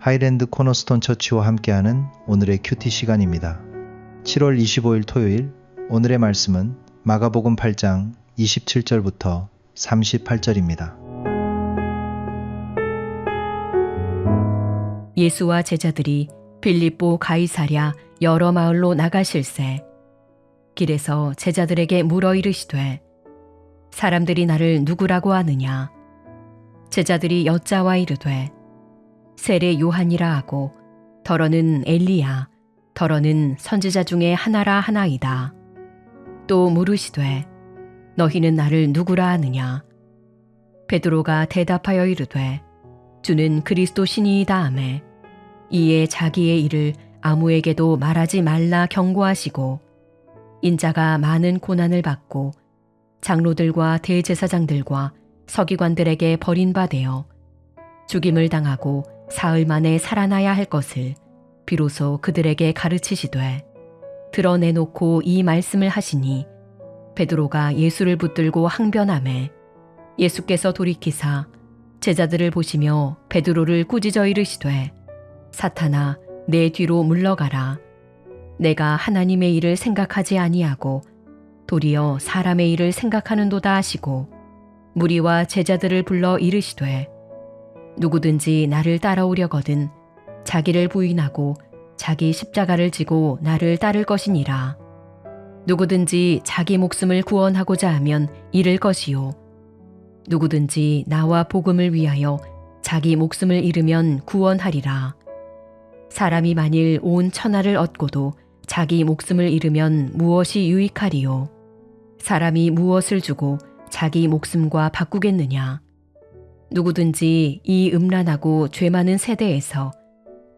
하이랜드 코너스톤 처치와 함께하는 오늘의 큐티 시간입니다. 7월 25일 토요일, 오늘의 말씀은 마가복음 8장 27절부터 38절입니다. 예수와 제자들이 빌립보 가이사랴 여러 마을로 나가실새 길에서 제자들에게 물어 이르시되 사람들이 나를 누구라고 하느냐? 제자들이 여짜와 이르되 세례 요한이라 하고 더러는 엘리야 더러는 선지자 중에 하나라 하나이다. 또 물으시되 너희는 나를 누구라 하느냐? 베드로가 대답하여 이르되 주는 그리스도 신이이다 하매 이에 자기의 일을 아무에게도 말하지 말라 경고하시고 인자가 많은 고난을 받고 장로들과 대제사장들과 서기관들에게 버림받아 죽임을 당하고 사흘 만에 살아나야 할 것을 비로소 그들에게 가르치시되 드러내놓고 이 말씀을 하시니 베드로가 예수를 붙들고 항변하매 예수께서 돌이키사 제자들을 보시며 베드로를 꾸짖어 이르시되 사탄아 내 뒤로 물러가라. 내가 하나님의 일을 생각하지 아니하고 도리어 사람의 일을 생각하는도다 하시고 무리와 제자들을 불러 이르시되 누구든지 나를 따라오려거든 자기를 부인하고 자기 십자가를 지고 나를 따를 것이니라. 누구든지 자기 목숨을 구원하고자 하면 잃을 것이요 누구든지 나와 복음을 위하여 자기 목숨을 잃으면 구원하리라. 사람이 만일 온 천하를 얻고도 자기 목숨을 잃으면 무엇이 유익하리요? 사람이 무엇을 주고 자기 목숨과 바꾸겠느냐? 누구든지 이 음란하고 죄 많은 세대에서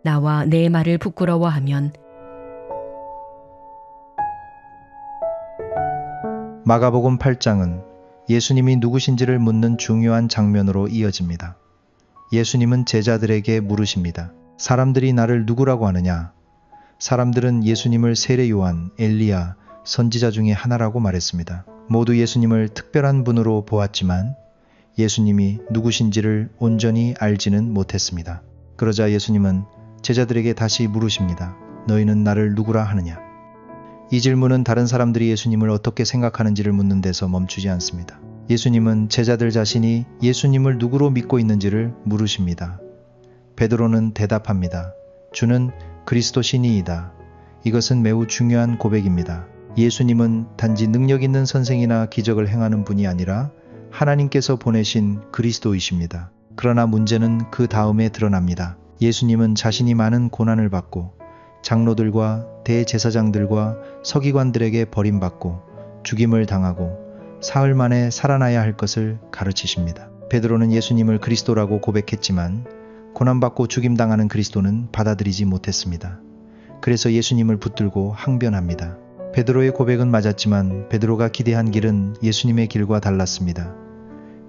나와 내 말을 부끄러워하면 마가복음 8장은 예수님이 누구신지를 묻는 중요한 장면으로 이어집니다. 예수님은 제자들에게 물으십니다. 사람들이 나를 누구라고 하느냐? 사람들은 예수님을 세례 요한, 엘리야, 선지자 중에 하나라고 말했습니다. 모두 예수님을 특별한 분으로 보았지만 예수님이 누구신지를 온전히 알지는 못했습니다. 그러자 예수님은 제자들에게 다시 물으십니다. 너희는 나를 누구라 하느냐? 이 질문은 다른 사람들이 예수님을 어떻게 생각하는지를 묻는 데서 멈추지 않습니다. 예수님은 제자들 자신이 예수님을 누구로 믿고 있는지를 물으십니다. 베드로는 대답합니다. 주는 그리스도 신이이다. 이것은 매우 중요한 고백입니다. 예수님은 단지 능력 있는 선생이나 기적을 행하는 분이 아니라 하나님께서 보내신 그리스도이십니다. 그러나 문제는 그 다음에 드러납니다. 예수님은 자신이 많은 고난을 받고 장로들과 대제사장들과 서기관들에게 버림받고 죽임을 당하고 사흘 만에 살아나야 할 것을 가르치십니다. 베드로는 예수님을 그리스도라고 고백했지만 고난받고 죽임당하는 그리스도는 받아들이지 못했습니다. 그래서 예수님을 붙들고 항변합니다. 베드로의 고백은 맞았지만 베드로가 기대한 길은 예수님의 길과 달랐습니다.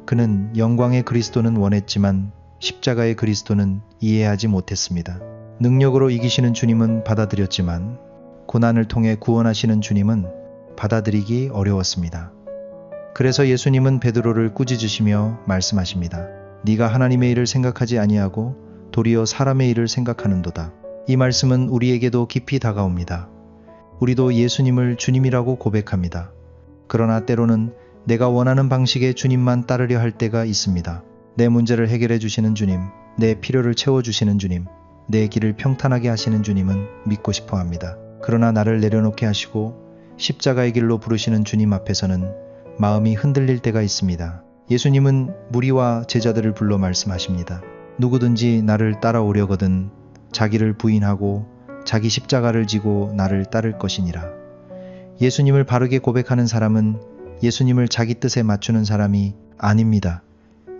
그는 영광의 그리스도는 원했지만 십자가의 그리스도는 이해하지 못했습니다. 능력으로 이기시는 주님은 받아들였지만 고난을 통해 구원하시는 주님은 받아들이기 어려웠습니다. 그래서 예수님은 베드로를 꾸짖으시며 말씀하십니다. 네가 하나님의 일을 생각하지 아니하고 도리어 사람의 일을 생각하는도다. 이 말씀은 우리에게도 깊이 다가옵니다. 우리도 예수님을 주님이라고 고백합니다. 그러나 때로는 내가 원하는 방식의 주님만 따르려 할 때가 있습니다. 내 문제를 해결해 주시는 주님, 내 필요를 채워주시는 주님, 내 길을 평탄하게 하시는 주님은 믿고 싶어 합니다. 그러나 나를 내려놓게 하시고 십자가의 길로 부르시는 주님 앞에서는 마음이 흔들릴 때가 있습니다. 예수님은 무리와 제자들을 불러 말씀하십니다. 누구든지 나를 따라오려거든 자기를 부인하고 자기 십자가를 지고 나를 따를 것이니라. 예수님을 바르게 고백하는 사람은 예수님을 자기 뜻에 맞추는 사람이 아닙니다.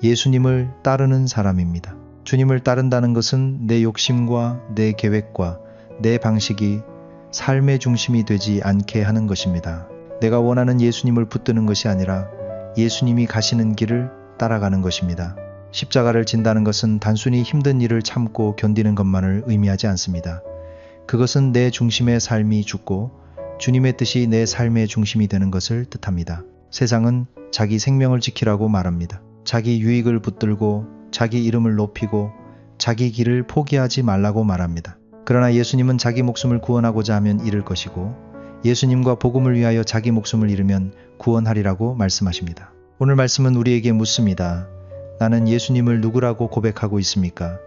예수님을 따르는 사람입니다. 주님을 따른다는 것은 내 욕심과 내 계획과 내 방식이 삶의 중심이 되지 않게 하는 것입니다. 내가 원하는 예수님을 붙드는 것이 아니라 예수님이 가시는 길을 따라가는 것입니다. 십자가를 진다는 것은 단순히 힘든 일을 참고 견디는 것만을 의미하지 않습니다. 그것은 내 중심의 삶이 죽고 주님의 뜻이 내 삶의 중심이 되는 것을 뜻합니다. 세상은 자기 생명을 지키라고 말합니다. 자기 유익을 붙들고 자기 이름을 높이고 자기 길을 포기하지 말라고 말합니다. 그러나 예수님은 자기 목숨을 구원하고자 하면 잃을 것이고 예수님과 복음을 위하여 자기 목숨을 잃으면 구원하리라고 말씀하십니다. 오늘 말씀은 우리에게 묻습니다. 나는 예수님을 누구라고 고백하고 있습니까?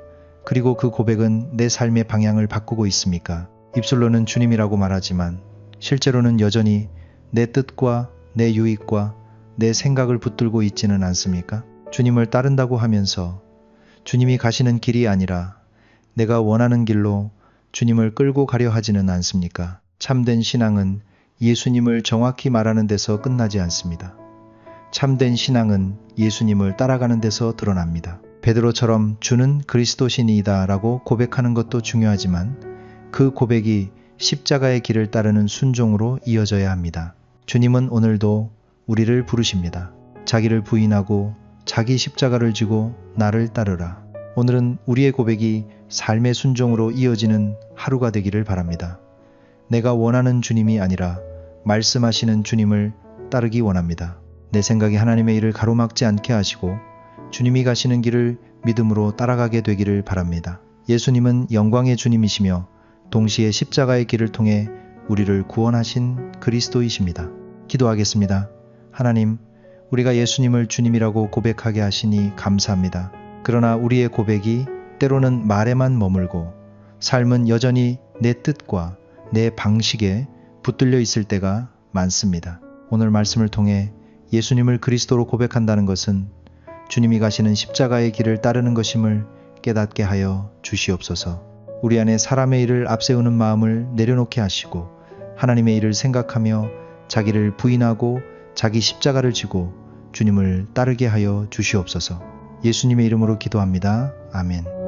그리고 그 고백은 내 삶의 방향을 바꾸고 있습니까? 입술로는 주님이라고 말하지만 실제로는 여전히 내 뜻과 내 유익과 내 생각을 붙들고 있지는 않습니까? 주님을 따른다고 하면서 주님이 가시는 길이 아니라 내가 원하는 길로 주님을 끌고 가려 하지는 않습니까? 참된 신앙은 예수님을 정확히 말하는 데서 끝나지 않습니다. 참된 신앙은 예수님을 따라가는 데서 드러납니다. 베드로처럼 주는 그리스도시니이다 라고 고백하는 것도 중요하지만 그 고백이 십자가의 길을 따르는 순종으로 이어져야 합니다. 주님은 오늘도 우리를 부르십니다. 자기를 부인하고 자기 십자가를 지고 나를 따르라. 오늘은 우리의 고백이 삶의 순종으로 이어지는 하루가 되기를 바랍니다. 내가 원하는 주님이 아니라 말씀하시는 주님을 따르기 원합니다. 내 생각이 하나님의 일을 가로막지 않게 하시고 주님이 가시는 길을 믿음으로 따라가게 되기를 바랍니다. 예수님은 영광의 주님이시며 동시에 십자가의 길을 통해 우리를 구원하신 그리스도이십니다. 기도하겠습니다. 하나님, 우리가 예수님을 주님이라고 고백하게 하시니 감사합니다. 그러나 우리의 고백이 때로는 말에만 머물고 삶은 여전히 내 뜻과 내 방식에 붙들려 있을 때가 많습니다. 오늘 말씀을 통해 예수님을 그리스도로 고백한다는 것은 주님이 가시는 십자가의 길을 따르는 것임을 깨닫게 하여 주시옵소서. 우리 안에 사람의 일을 앞세우는 마음을 내려놓게 하시고 하나님의 일을 생각하며 자기를 부인하고 자기 십자가를 지고 주님을 따르게 하여 주시옵소서. 예수님의 이름으로 기도합니다. 아멘.